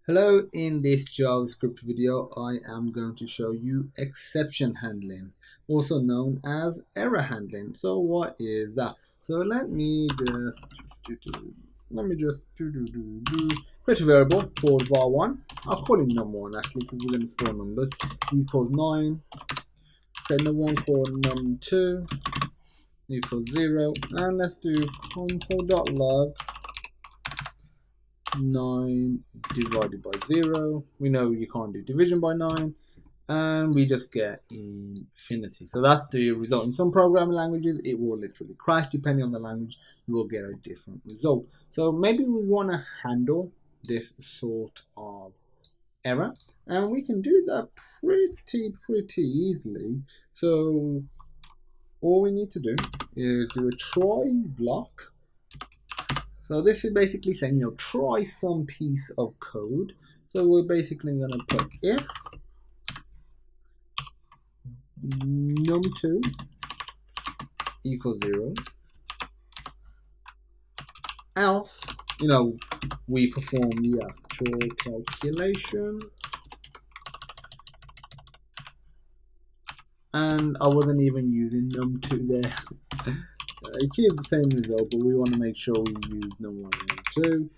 Hello, in this JavaScript video I am going to show you exception handling, also known as error handling. So what is that? So let me just create a variable called var1. I'll call it num1 actually because we're going to store numbers. Equals 9. Create another one called num2 equals 0, and let's do console.log 9 divided by 0. We know you can't do division by 9, and we just get infinity. So that's the result. In some programming languages it will literally crash. Depending on the language, you will get a different result. So maybe we want to handle this sort of error, and we can do that pretty easily. So all we need to do is do a try block. So this is basically saying, try some piece of code. So we're basically going to put if num2 equals 0, else, we perform the actual calculation. And I wasn't even using num2 there. Achieve the same result, but we want to make sure we use num1 and num2.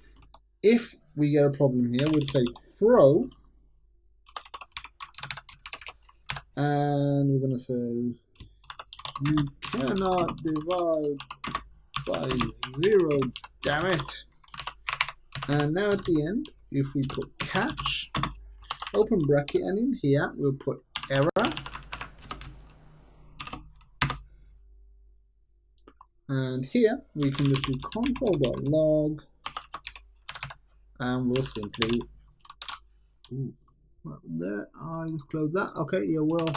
If we get a problem here, we'll say throw, and we're going to say you cannot divide by 0, damn it. And now at the end, if we put catch, open bracket, and in here we'll put error. And here we can just do console.log, and we'll simply, there, I just close that. Okay, yeah, we'll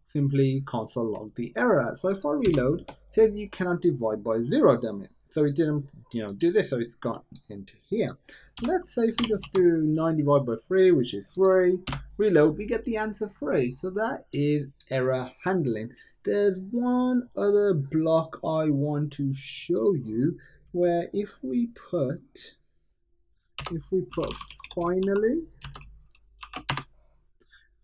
simply console log the error. So if I reload, it says you cannot divide by 0, damn it. So it didn't, do this, so it's gone into here. Let's say if we just do 9 divided by 3, which is 3, reload, we get the answer 3. So that is error handling. There's one other block I want to show you, where if we put finally,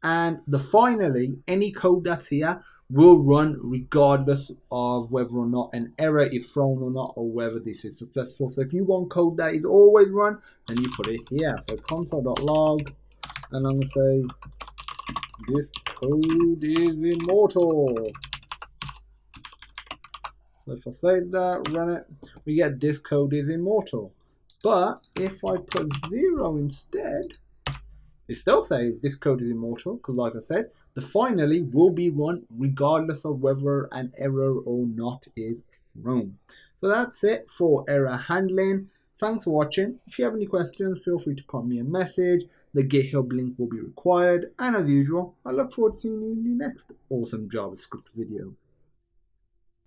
and the finally, any code that's here will run regardless of whether or not an error is thrown or not, or whether this is successful. So if you want code that is always run, then you put it here. So console.log, and I'm going to say this code is immortal. So if I save that, run it, we get this code is immortal. But if I put 0 instead, it still says this code is immortal, because like I said, the finally will be run regardless of whether an error or not is thrown. So that's it for error handling. Thanks for watching. If you have any questions, feel free to pop me a message. The GitHub link will be required. And as usual, I look forward to seeing you in the next awesome JavaScript video.